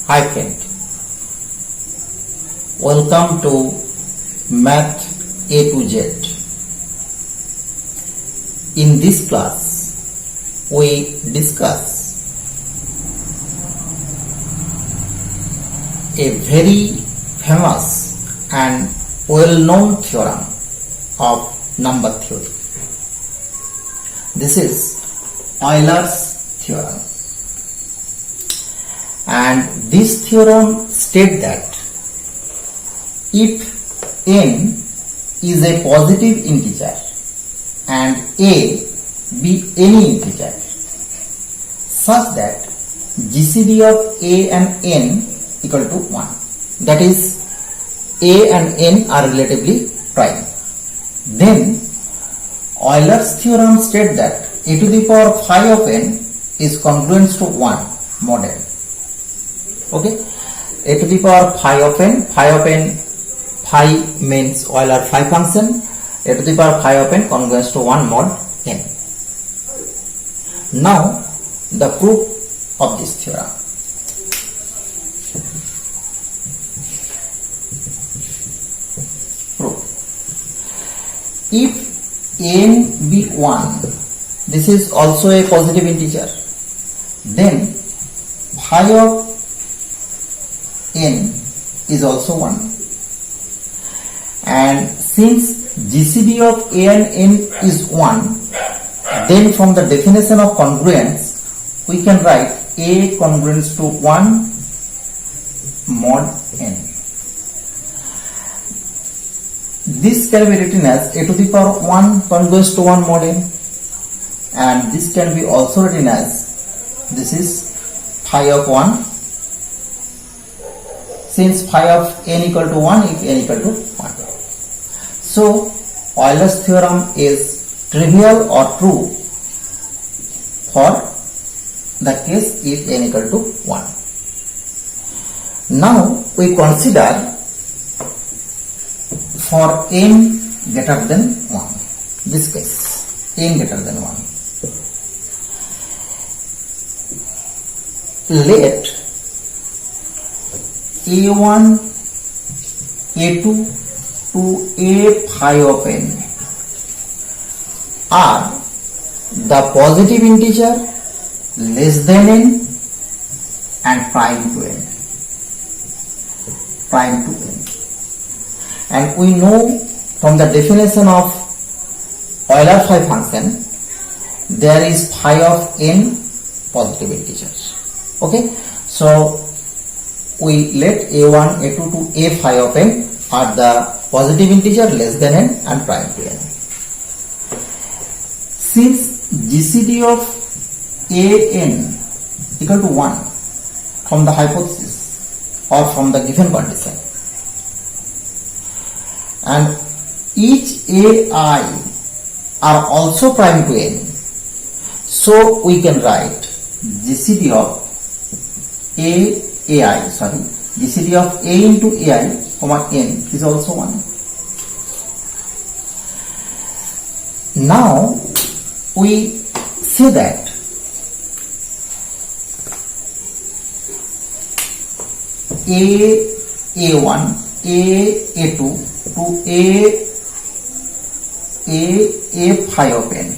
Hi friend, welcome to Math A to Z. In this class, we discuss a very famous and well-known theorem of number theory. This is Euler's Theorem. And this theorem states that if n is a positive integer and a be any integer such that GCD of a and n equal to 1, that is a and n are relatively prime, then Euler's theorem states that a to the power phi of n is congruent to 1 mod n. Okay, a to the power phi of n, phi means Euler phi function, a to the power phi of n congruent to 1 mod n. Now the proof of this theorem. Proof. If n be 1, this is also a positive integer, then phi of n is also 1, and since GCD of a and n is 1, then from the definition of congruence we can write a congruent to 1 mod n. This can be written as a to the power 1 congruent to 1 mod n, and this can be also written as, this is phi of 1, since phi of n equal to 1 if n equal to 1. So Euler's theorem is trivial or true for the case if n equal to 1. Now we consider for n greater than 1, this case n greater than 1. Let a1, a2 to a phi of n are the positive integer less than n and prime to n. And we know from the definition of Euler phi function, there is phi of n positive integers. Okay, so we let a1, a2 to a phi of n are the positive integer less than n and prime to n. Since GCD of a n equal to 1 from the hypothesis or from the given condition, and each ai are also prime to n, so we can write GCD of GCD of a into ai, n is also 1. Now we say that a1, a2 to a phi of n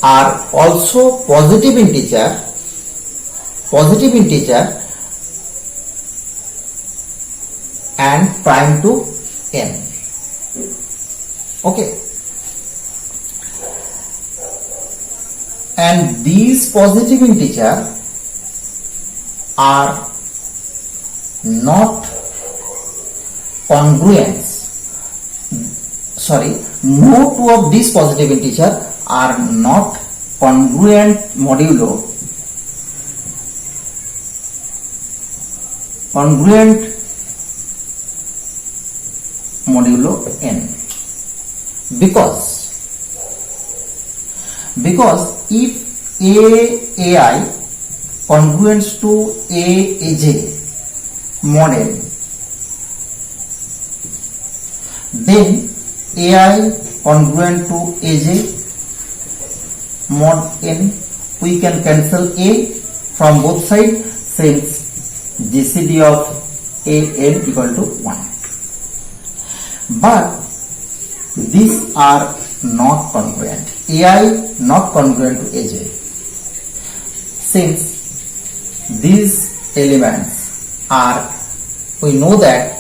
are also positive integer and prime to n. Okay, and these positive integer are not congruent. No two of these positive integer are not congruent modulo n, because if ai congruent to aj mod n, then ai congruent to aj mod n, we can cancel a from both sides, since GCD of AN equal to 1. But these are not congruent. AI not congruent to AJ. Since these elements are, we know that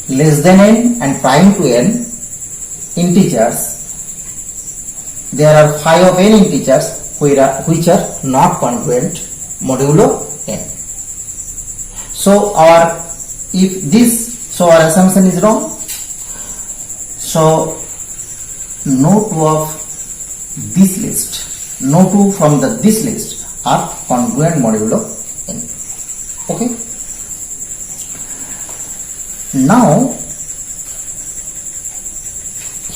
less than n and prime to n integers, there are 5 of n integers which are not congruent modulo n. So our assumption is wrong. So no two of this list, no two from this list are congruent modulo n. Okay. Now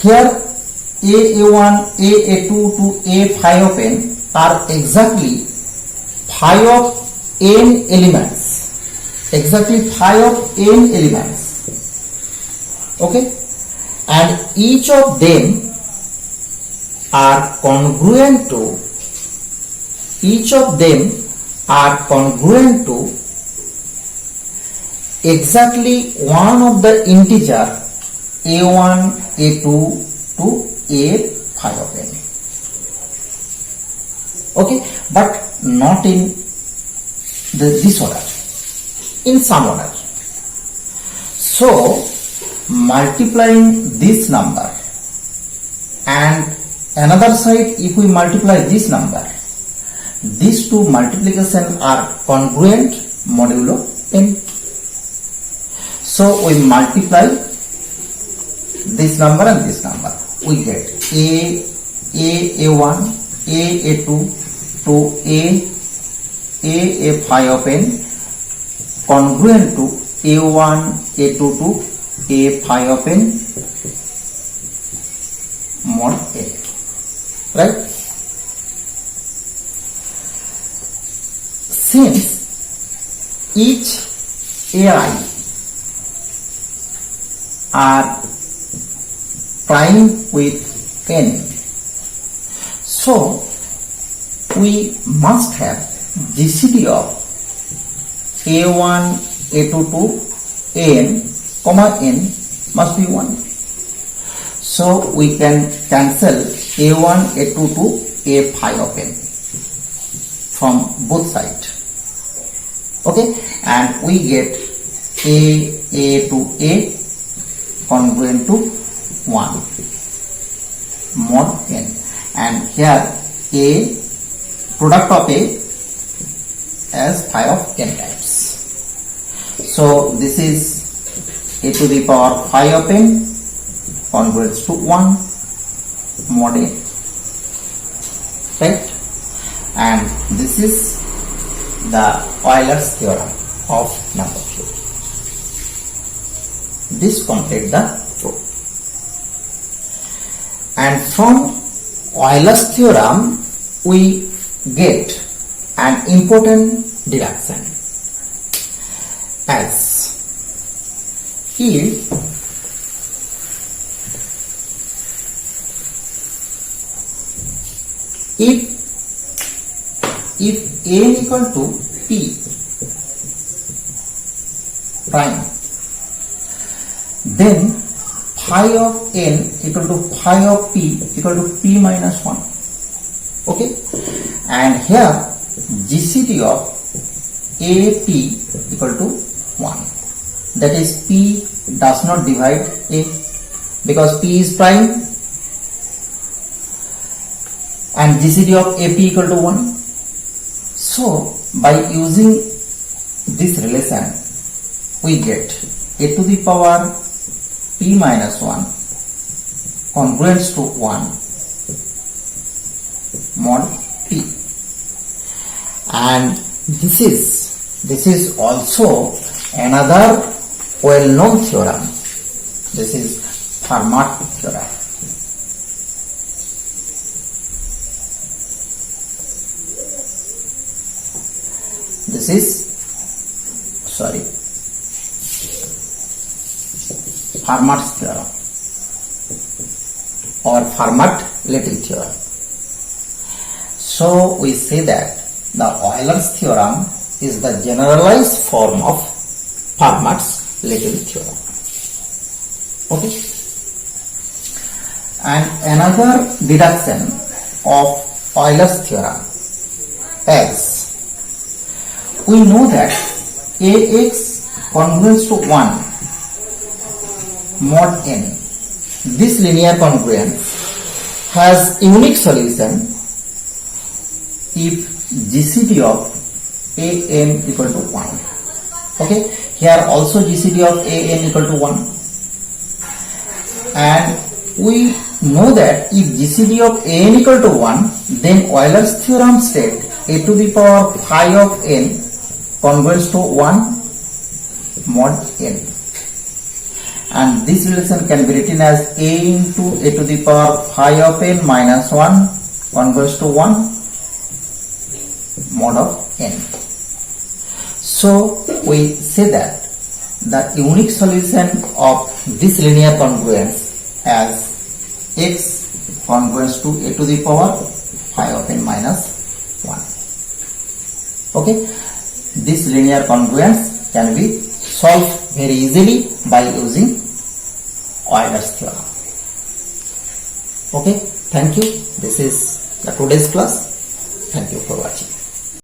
here A1, A2 to A5 of n are exactly 5 of n elements. Exactly 5 of n elements. Okay. And each of them are congruent to exactly one of the integer A1, A2 to A5 of n. Okay, but not in this order, in some order. So multiplying this number and another side, if we multiply this number, these two multiplications are congruent modulo n. So we multiply this number and this number, we get A1, A2 to A5 of n congruent to A1, A2 to A5 of n mod n, right? Since each AI are prime with n, so we must have GCD of A1, A2 to n, comma n must be 1. So we can cancel A1, A2 to A5 of n from both sides. Okay, and we get A to A congruent to 1 mod n, and here A, product of A as 5 of n times. So this is A to the power 5 of n congruent to 1 mod n, right? And this is the Euler's theorem of number theory. This completes the proof. And from Euler's theorem we get an important deduction, as if n equal to p prime, then phi of n equal to phi of p equal to p minus 1. Okay, and here GCD of AP equal to 1. That is, p does not divide a, because p is prime, and GCD of AP equal to 1. So by using this relation we get a to the power p minus 1 congruent to 1 mod p, and this is also another well known theorem. This is FERMAT'S theorem. This is FERMAT'S theorem or Fermat-Little theorem. So we say that the Euler's theorem is the generalized form of FERMAT'S little theorem. Okay. And another deduction of Euler's theorem is, we know that Ax congruent to 1 mod n, this linear congruence has unique solution if GCD of an equal to 1. Okay, here also GCD of an equal to 1, and we know that if GCD of an equal to 1, then Euler's theorem states a to the power phi of n congruent to 1 mod n, and this relation can be written as a into a to the power phi of n minus 1 congruent to 1 mod of n. So we say that the unique solution of this linear congruence as x congruent to a to the power phi of n minus 1. Okay, this linear congruence can be solved very easily by using Euler's theorem. Okay, thank you. This is the today's class. Thank you for watching.